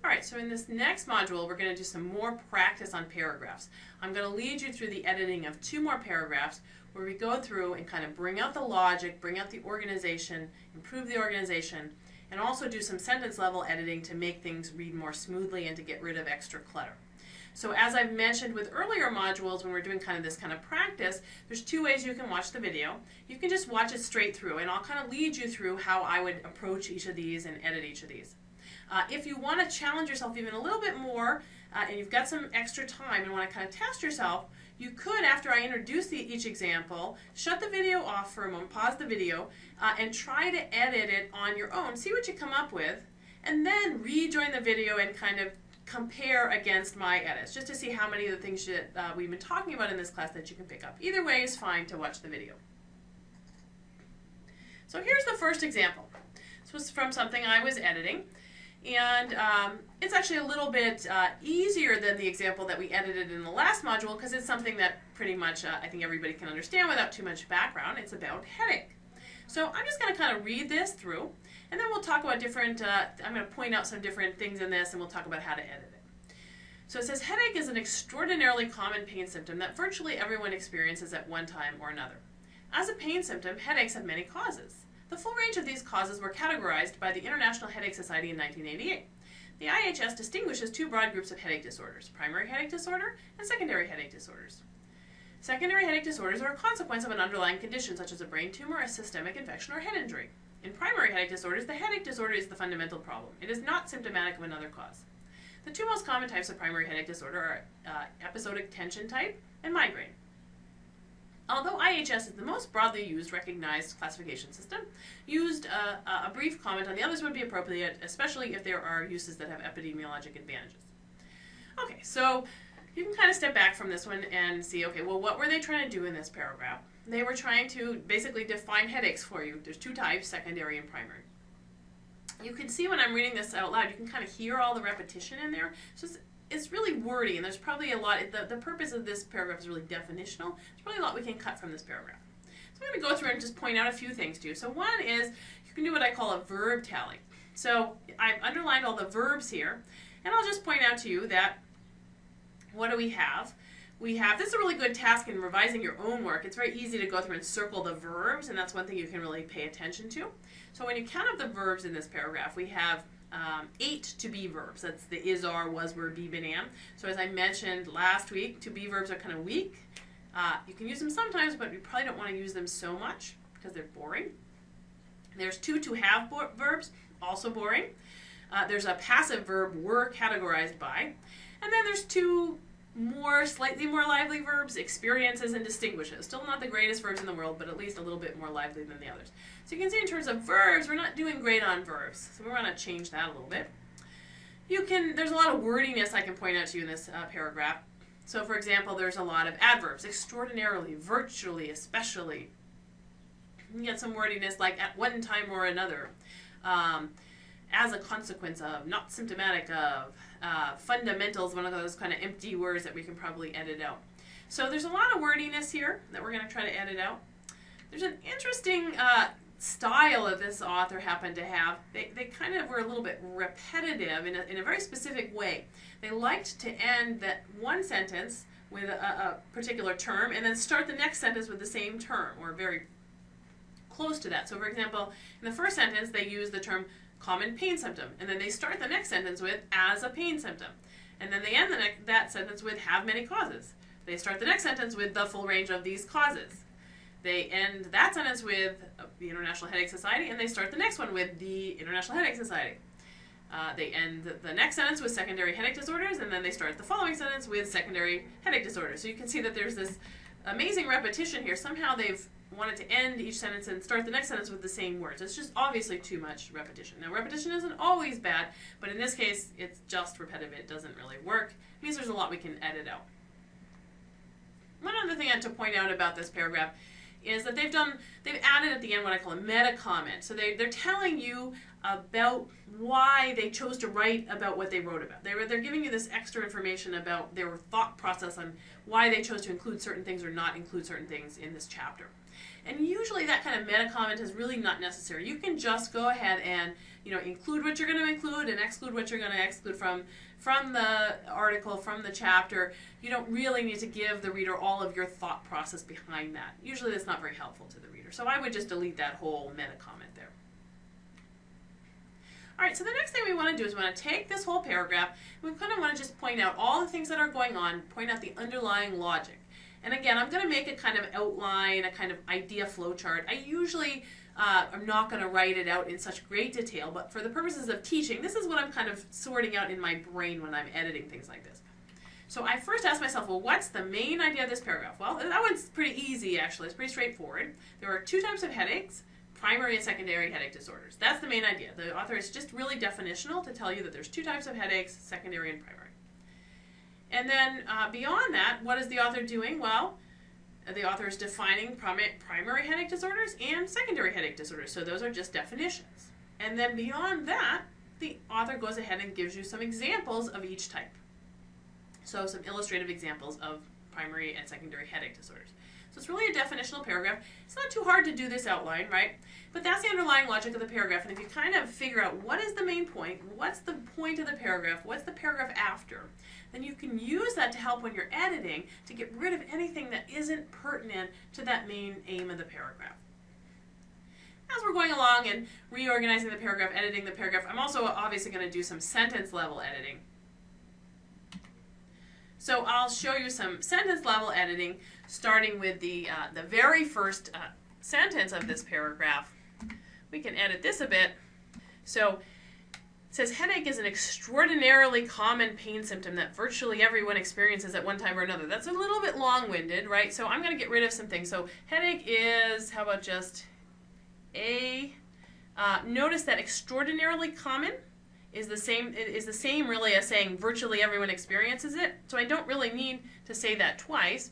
All right, so in this next module, we're going to do some more practice on paragraphs. I'm going to lead you through the editing of 2 more paragraphs where we go through and kind of bring out the logic, bring out the organization, improve the organization, and also do some sentence level editing to make things read more smoothly and to get rid of extra clutter. So as I've mentioned with earlier modules when we're doing this kind of practice, there's 2 ways you can watch the video. You can just watch it straight through, and I'll kind of lead you through how I would approach each of these and edit each of these. If you want to challenge yourself even a little bit more, and you've got some extra time and want to kind of test yourself, you could, after I introduce each example, shut the video off for a moment, pause the video, and try to edit it on your own. See what you come up with, and then rejoin the video and kind of compare against my edits, just to see how many of the things that we've been talking about in this class that you can pick up. Either way is fine to watch the video. So here's the first example. This was from something I was editing. And it's actually a little bit easier than the example that we edited in the last module because it's something that pretty much I think everybody can understand without too much background. It's about headache. So I'm just going to kind of read this through, and then we'll talk about different, I'm going to point out some different things in this, and we'll talk about how to edit it. So it says, headache is an extraordinarily common pain symptom that virtually everyone experiences at one time or another. As a pain symptom, headaches have many causes. The full range of these causes were categorized by the International Headache Society in 1988. The IHS distinguishes 2 broad groups of headache disorders, primary headache disorder and secondary headache disorders. Secondary headache disorders are a consequence of an underlying condition such as a brain tumor, a systemic infection, or head injury. In primary headache disorders, the headache disorder is the fundamental problem. It is not symptomatic of another cause. The 2 most common types of primary headache disorder are episodic tension type and migraine. Although IHS is the most broadly used recognized classification system, a brief comment on the others would be appropriate, especially if there are uses that have epidemiologic advantages. Okay, so you can kind of step back from this one and see, okay, well, what were they trying to do in this paragraph? They were trying to basically define headaches for you. There's 2 types, secondary and primary. You can see when I'm reading this out loud, you can kind of hear all the repetition in there. So it's really wordy, and there's probably a lot, the purpose of this paragraph is really definitional. There's probably a lot we can cut from this paragraph. So I'm going to go through and just point out a few things to you. So one is, you can do what I call a verb tally. So I've underlined all the verbs here, and I'll just point out to you that, what do we have? This is a really good task in revising your own work. It's very easy to go through and circle the verbs, and that's one thing you can really pay attention to. So when you count up the verbs in this paragraph, we have 8 to-be verbs. That's the is, are, was, were, be, been, am. So as I mentioned last week, to-be verbs are kind of weak. You can use them sometimes, but you probably don't want to use them so much because they're boring. There's 2 to-have verbs, also boring. There's a passive verb, were categorized by. And then there's 2 slightly more lively verbs, experiences and distinguishes. Still not the greatest verbs in the world, but at least a little bit more lively than the others. So you can see in terms of verbs, we're not doing great on verbs. So we're going to change that a little bit. There's a lot of wordiness I can point out to you in this paragraph. So for example, there's a lot of adverbs, extraordinarily, virtually, especially. You can get some wordiness like at one time or another, as a consequence of, not symptomatic of, fundamentals, one of those kind of empty words that we can probably edit out. So there's a lot of wordiness here that we're going to try to edit out. There's an interesting style that this author happened to have. They kind of were a little bit repetitive in a very specific way. They liked to end that one sentence with a particular term and then start the next sentence with the same term, or very close to that. So for example, in the first sentence they use the term common pain symptom, and then they start the next sentence with as a pain symptom, and then they end that sentence with have many causes. They start the next sentence with the full range of these causes. They end that sentence with the International Headache Society, and they start the next one with the International Headache Society. They end the next sentence with secondary headache disorders, and then they start the following sentence with secondary headache disorders. So you can see that there's this amazing repetition here. Somehow they've wanted to end each sentence and start the next sentence with the same words. It's just obviously too much repetition. Now, repetition isn't always bad, but in this case, it's just repetitive. It doesn't really work. It means there's a lot we can edit out. One other thing I have to point out about this paragraph is that they've added at the end what I call a meta comment. So they're telling you about why they chose to write about what they wrote about. They're giving you this extra information about their thought process on why they chose to include certain things or not include certain things in this chapter. And usually that kind of meta comment is really not necessary. You can just go ahead and include what you're going to include and exclude what you're going to exclude from the article, from the chapter. You don't really need to give the reader all of your thought process behind that. Usually that's not very helpful to the reader. So I would just delete that whole meta comment there. All right, so the next thing we want to do is we want to take this whole paragraph, and we kind of want to just point out all the things that are going on, point out the underlying logic. And again, I'm going to make a kind of outline, a kind of idea flowchart. I usually I'm not going to write it out in such great detail, but for the purposes of teaching, this is what I'm kind of sorting out in my brain when I'm editing things like this. So I first ask myself, well, what's the main idea of this paragraph? Well, that one's pretty easy, actually. It's pretty straightforward. There are two types of headaches: primary and secondary headache disorders. That's the main idea. The author is just really definitional to tell you that there's two types of headaches: secondary and primary. And then beyond that, what is the author doing? Well, the author is defining primary headache disorders and secondary headache disorders. So those are just definitions. And then beyond that, the author goes ahead and gives you some examples of each type. So some illustrative examples of primary and secondary headache disorders. So it's really a definitional paragraph. It's not too hard to do this outline, right? But that's the underlying logic of the paragraph. And if you kind of figure out what is the main point, what's the point of the paragraph, what's the paragraph after, then you can use that to help when you're editing to get rid of anything that isn't pertinent to that main aim of the paragraph. As we're going along and reorganizing the paragraph, editing the paragraph, I'm also obviously going to do some sentence level editing. So I'll show you some sentence level editing, starting with the very first sentence of this paragraph. We can edit this a bit. So it says, headache is an extraordinarily common pain symptom that virtually everyone experiences at one time or another. That's a little bit long-winded, right? So I'm going to get rid of some things. So headache is, how about just a, notice that extraordinarily common is the same really as saying virtually everyone experiences it. So I don't really need to say that twice.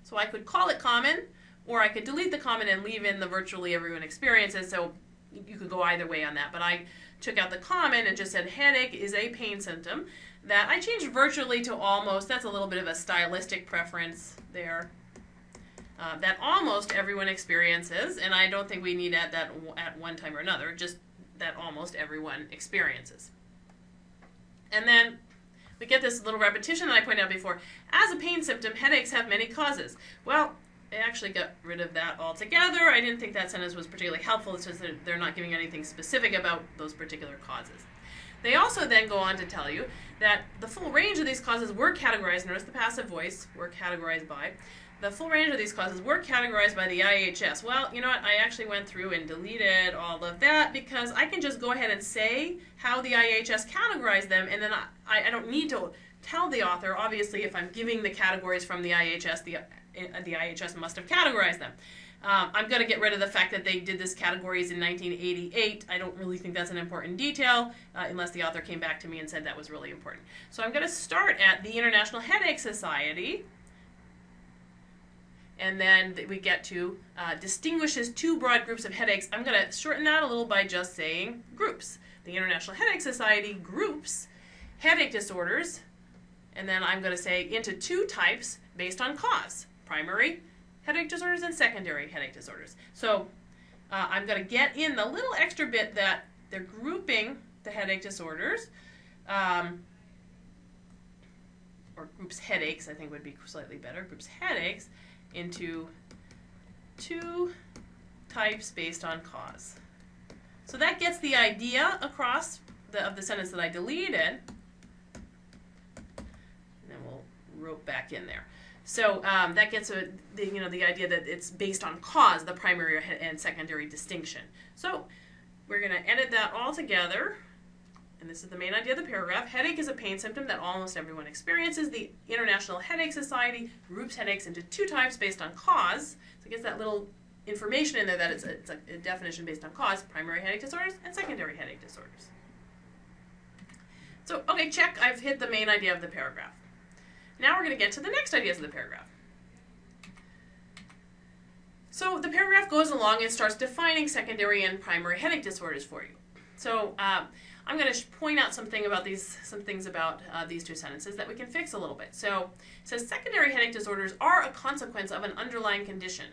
So I could call it common, or I could delete the common and leave in the virtually everyone experiences. So you could go either way on that. But I took out the common and just said headache is a pain symptom. That I changed virtually to almost. That's a little bit of a stylistic preference there. That almost everyone experiences, and I don't think we need to add that at one time or another, just that almost everyone experiences. And then we get this little repetition that I pointed out before. As a pain symptom, headaches have many causes. Well, I actually got rid of that altogether. I didn't think that sentence was particularly helpful. It's just that they're not giving anything specific about those particular causes. They also then go on to tell you that the full range of these causes were categorized. Notice the passive voice, were categorized by. The full range of these causes were categorized by the IHS. Well, you know what? I actually went through and deleted all of that because I can just go ahead and say how the IHS categorized them, and then I don't need to tell the author. Obviously, if I'm giving the categories from the IHS, the IHS must have categorized them. I'm going to get rid of the fact that they did this categories in 1988. I don't really think that's an important detail unless the author came back to me and said that was really important. So I'm going to start at the International Headache Society. And then we get to distinguishes two broad groups of headaches. I'm going to shorten that a little by just saying groups. The International Headache Society groups headache disorders, and then I'm going to say into two types based on cause: primary headache disorders and secondary headache disorders. So I'm going to get in the little extra bit that they're grouping the headache disorders, or groups headaches, I think would be slightly better, groups headaches, into two types based on cause. So that gets the idea across of the sentence that I deleted, and then we'll rope back in there. So that gets the idea that it's based on cause, the primary and secondary distinction. So we're going to edit that all together. And this is the main idea of the paragraph. Headache is a pain symptom that almost everyone experiences. The International Headache Society groups headaches into two types based on cause. So it gets that little information in there that it's a definition based on cause: primary headache disorders and secondary headache disorders. So, okay, check. I've hit the main idea of the paragraph. Now we're going to get to the next ideas of the paragraph. So the paragraph goes along and starts defining secondary and primary headache disorders for you. So I'm going to point out some things about these two sentences that we can fix a little bit. So it says secondary headache disorders are a consequence of an underlying condition.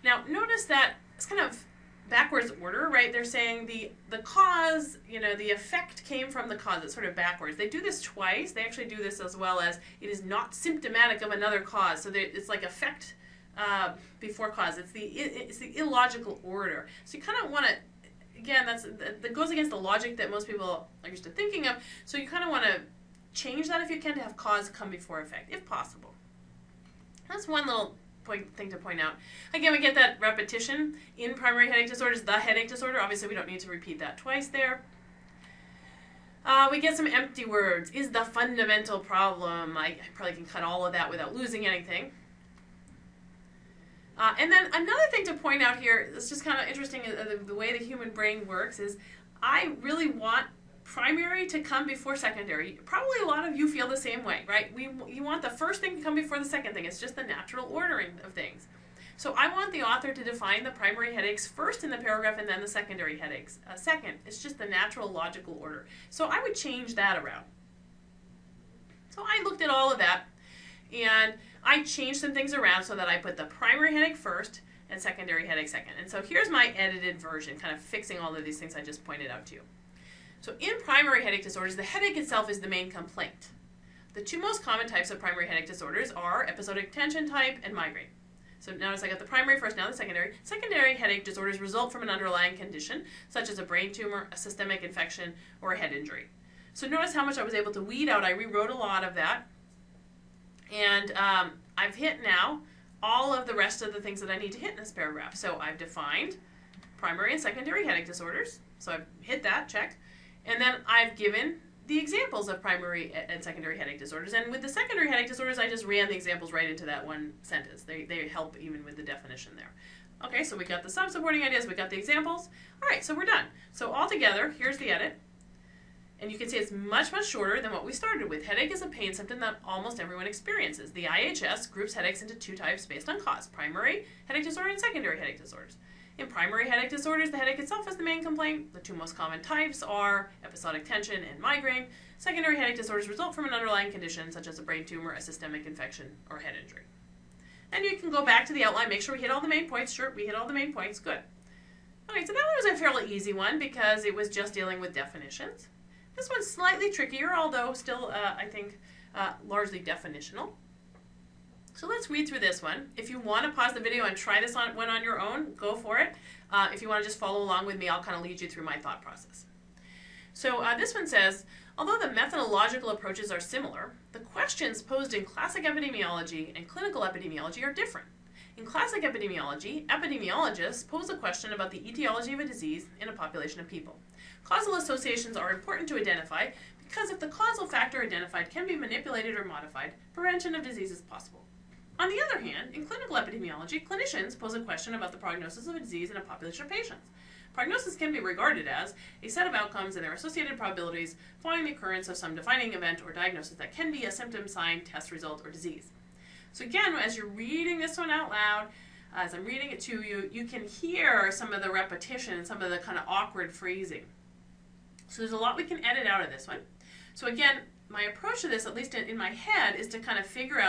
Now notice that it's kind of backwards order, right? They're saying the cause, the effect came from the cause. It's sort of backwards. They do this twice. They actually do this as well as it is not symptomatic of another cause. So it's like effect before cause. It's the illogical order. So you kind of want to, again, that goes against the logic that most people are used to thinking of. So you kind of want to change that if you can, to have cause come before effect, if possible. That's one little thing to point out. Again, we get that repetition in primary headache disorders, the headache disorder. Obviously, we don't need to repeat that twice there. We get some empty words. Is the fundamental problem. I probably can cut all of that without losing anything. And then another thing to point out here, it's just kind of interesting, the way the human brain works is I really want primary to come before secondary. Probably a lot of you feel the same way, right? You want the first thing to come before the second thing. It's just the natural ordering of things. So I want the author to define the primary headaches first in the paragraph and then the secondary headaches second. It's just the natural logical order. So I would change that around. So I looked at all of that and I changed some things around so that I put the primary headache first and secondary headache second. And so here's my edited version, kind of fixing all of these things I just pointed out to you. So in primary headache disorders, the headache itself is the main complaint. The two most common types of primary headache disorders are episodic tension type and migraine. So notice I got the primary first, now the secondary. Secondary headache disorders result from an underlying condition, such as a brain tumor, a systemic infection, or a head injury. So notice how much I was able to weed out. I rewrote a lot of that. And I've hit now all of the rest of the things that I need to hit in this paragraph. So I've defined primary and secondary headache disorders. So I've hit that, checked. And then I've given the examples of primary and secondary headache disorders. And with the secondary headache disorders, I just ran the examples right into that one sentence. They help even with the definition there. Okay, so we got the sub-supporting ideas, we got the examples. All right, so we're done. So all together, here's the edit. And you can see it's much, much shorter than what we started with. Headache is a pain symptom that almost everyone experiences. The IHS groups headaches into two types based on cause: primary headache disorder and secondary headache disorders. In primary headache disorders, the headache itself is the main complaint. The two most common types are episodic tension and migraine. Secondary headache disorders result from an underlying condition such as a brain tumor, a systemic infection, or head injury. And you can go back to the outline, make sure we hit all the main points. Sure, we hit all the main points. Good. Okay, so that one was a fairly easy one because it was just dealing with definitions. This one's slightly trickier, although still, I think, largely definitional. So let's read through this one. If you want to pause the video and try this one on your own, go for it. If you want to just follow along with me, I'll kind of lead you through my thought process. So this one says, although the methodological approaches are similar, the questions posed in classic epidemiology and clinical epidemiology are different. In classic epidemiology, epidemiologists pose a question about the etiology of a disease in a population of people. Causal associations are important to identify because if the causal factor identified can be manipulated or modified, prevention of disease is possible. On the other hand, in clinical epidemiology, clinicians pose a question about the prognosis of a disease in a population of patients. Prognosis can be regarded as a set of outcomes and their associated probabilities following the occurrence of some defining event or diagnosis that can be a symptom, sign, test result, or disease. So again, as you're reading this one out loud, as I'm reading it to you, you can hear some of the repetition and some of the kind of awkward phrasing. So there's a lot we can edit out of this one. So again, my approach to this, at least in my head, is to kind of ferret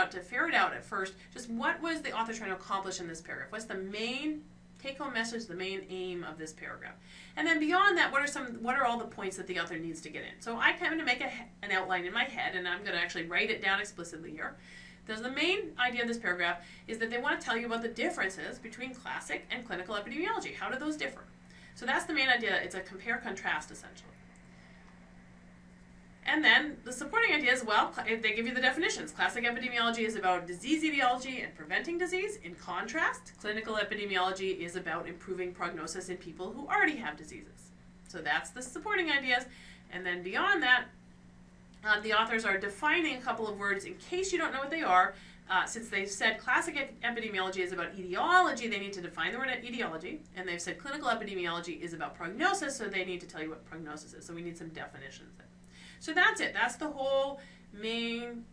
out at first, just what was the author trying to accomplish in this paragraph? What's the main take-home message, the main aim of this paragraph? And then beyond that, what are all the points that the author needs to get in? So I kind of make an outline in my head, and I'm going to actually write it down explicitly here. The main idea of this paragraph is that they want to tell you about the differences between classic and clinical epidemiology. How do those differ? So that's the main idea. It's a compare-contrast, essentially. And then the supporting ideas, well, they give you the definitions. Classic epidemiology is about disease etiology and preventing disease. In contrast, clinical epidemiology is about improving prognosis in people who already have diseases. So that's the supporting ideas. And then beyond that, the authors are defining a couple of words in case you don't know what they are. Since they've said classic epidemiology is about etiology, they need to define the word etiology. And they've said clinical epidemiology is about prognosis, so they need to tell you what prognosis is. So we need some definitions there. So that's it. That's the whole main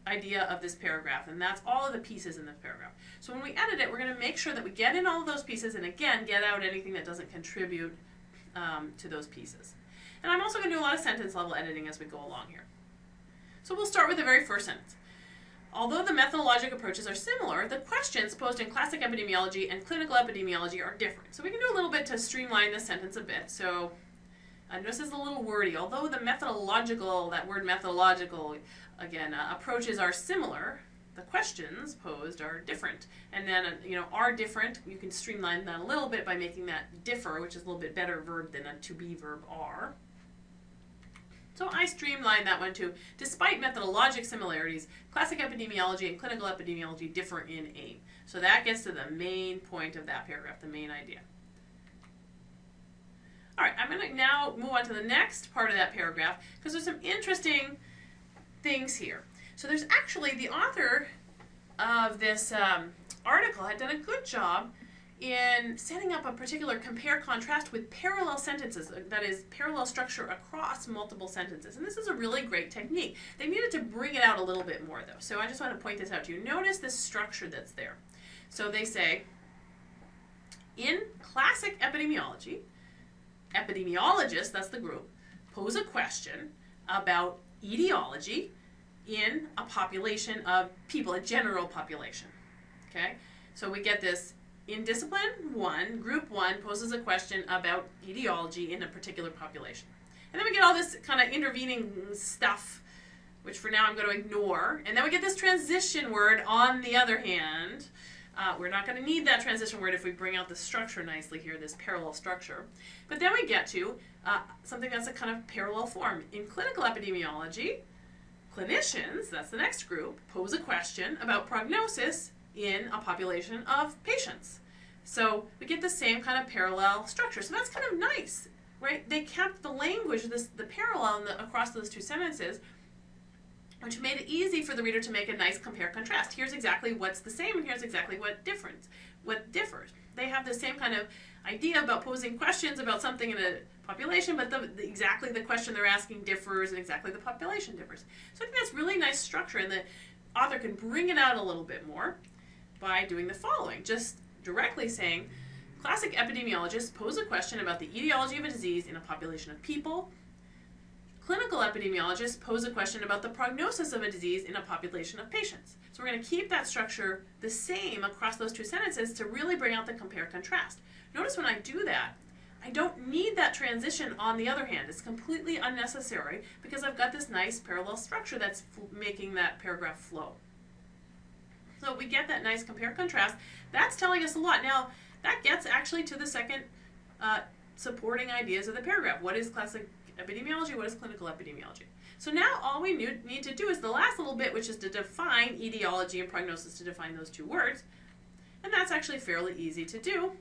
idea of this paragraph, and that's all of the pieces in this paragraph. So when we edit it, we're going to make sure that we get in all of those pieces and, again, get out anything that doesn't contribute to those pieces. And I'm also going to do a lot of sentence level editing as we go along here. So we'll start with the very first sentence. Although the methodologic approaches are similar, the questions posed in classic epidemiology and clinical epidemiology are different. So we can do a little bit to streamline this sentence a bit. So notice it's a little wordy. Although the methodological, that word methodological, again, approaches are similar, the questions posed are different. And then, are different, you can streamline that a little bit by making that differ, which is a little bit better verb than a to-be verb are. So I streamlined that one too. Despite methodologic similarities, classic epidemiology and clinical epidemiology differ in aim. So that gets to the main point of that paragraph, the main idea. All right, I'm going to now move on to the next part of that paragraph because there's some interesting things here. So there's actually, the author of this article had done a good job in setting up a particular compare-contrast with parallel sentences, that is, parallel structure across multiple sentences. And this is a really great technique. They needed to bring it out a little bit more, though. So I just want to point this out to you. Notice this structure that's there. So they say, in classic epidemiology, epidemiologists, that's the group, pose a question about etiology in a population of people, a general population. Okay? So we get this. In discipline 1, group 1 poses a question about etiology in a particular population. And then we get all this kind of intervening stuff, which for now I'm going to ignore. And then we get this transition word, on the other hand. We're not going to need that transition word if we bring out the structure nicely here, this parallel structure. But then we get to something that's a kind of parallel form. In clinical epidemiology, clinicians, that's the next group, pose a question about prognosis in a population of patients. So we get the same kind of parallel structure. So that's kind of nice, right? They kept the language, the parallel across those two sentences, which made it easy for the reader to make a nice compare-contrast. Here's exactly what's the same, and here's exactly what differs. They have the same kind of idea about posing questions about something in a population, but exactly the question they're asking differs, and exactly the population differs. So I think that's really nice structure, and the author can bring it out a little bit more by doing the following, just directly saying, classic epidemiologists pose a question about the etiology of a disease in a population of people. Clinical epidemiologists pose a question about the prognosis of a disease in a population of patients. So we're going to keep that structure the same across those two sentences to really bring out the compare-contrast. Notice when I do that, I don't need that transition on the other hand. It's completely unnecessary because I've got this nice parallel structure that's making that paragraph flow. So we get that nice compare-contrast. That's telling us a lot. Now, that gets actually to the second supporting ideas of the paragraph. What is classic epidemiology? What is clinical epidemiology? So now all we need to do is the last little bit, which is to define etiology and prognosis, to define those two words. And that's actually fairly easy to do.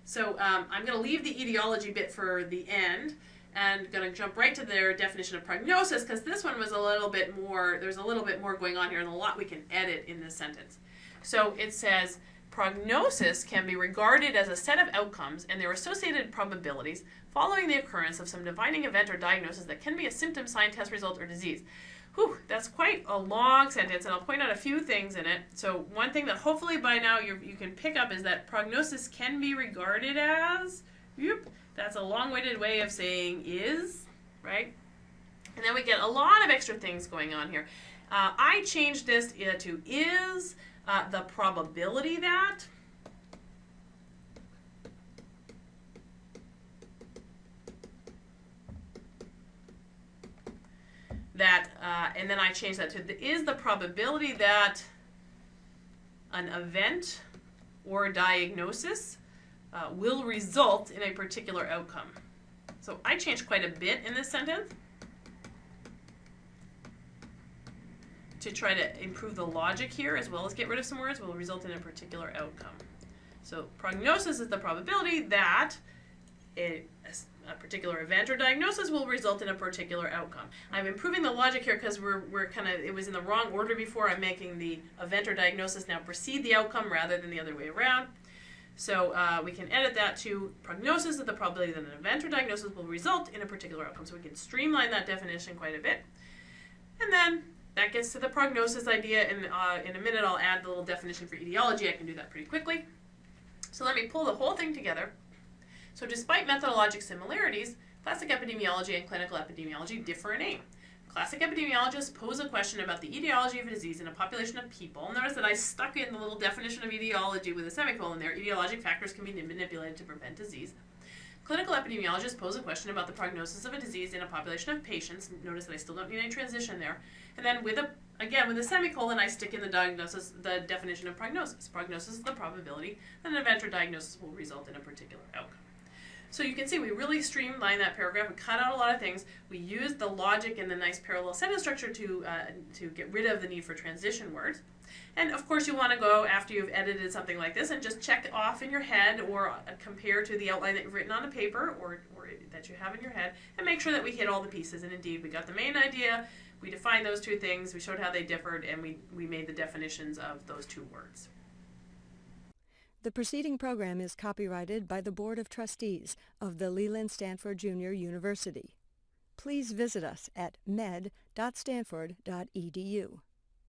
So I'm going to leave the etiology bit for the end, and going to jump right to their definition of prognosis, because this one was a little bit more, there's a little bit more going on here and a lot we can edit in this sentence. So it says, prognosis can be regarded as a set of outcomes and their associated probabilities following the occurrence of some defining event or diagnosis that can be a symptom, sign, test result, or disease. Whew, that's quite a long sentence, and I'll point out a few things in it. So one thing that hopefully by now you can pick up is that prognosis can be regarded as, that's a long-winded way of saying is, right? And then we get a lot of extra things going on here. I changed this to is the probability that. And then I changed that to is the probability that an event or diagnosis will result in a particular outcome. So I changed quite a bit in this sentence to try to improve the logic here, as well as get rid of some words, will result in a particular outcome. So prognosis is the probability that a particular event or diagnosis will result in a particular outcome. I'm improving the logic here because we're kind of, it was in the wrong order before. I'm making the event or diagnosis now precede the outcome rather than the other way around. So we can edit that to prognosis is the probability that an event or diagnosis will result in a particular outcome. So we can streamline that definition quite a bit. And then that gets to the prognosis idea. And in a minute I'll add the little definition for etiology. I can do that pretty quickly. So let me pull the whole thing together. So despite methodologic similarities, Classic epidemiology and clinical epidemiology differ in aim. Classic epidemiologists pose a question about the etiology of a disease in a population of people. Notice that I stuck in the little definition of etiology with a semicolon there. Etiologic factors can be manipulated to prevent disease. Clinical epidemiologists pose a question about the prognosis of a disease in a population of patients. Notice that I still don't need any transition there. And then with a semicolon, I stick in the definition of prognosis. Prognosis is the probability that an event or diagnosis will result in a particular outcome. So you can see we really streamlined that paragraph. We cut out a lot of things. We used the logic and the nice parallel sentence structure to get rid of the need for transition words. And of course you want to go after you've edited something like this and just check off in your head or compare to the outline that you've written on the paper or that you have in your head and make sure that we hit all the pieces. And indeed we got the main idea, we defined those two things, we showed how they differed, and we made the definitions of those two words. The preceding program is copyrighted by the Board of Trustees of the Leland Stanford Junior University. Please visit us at med.stanford.edu.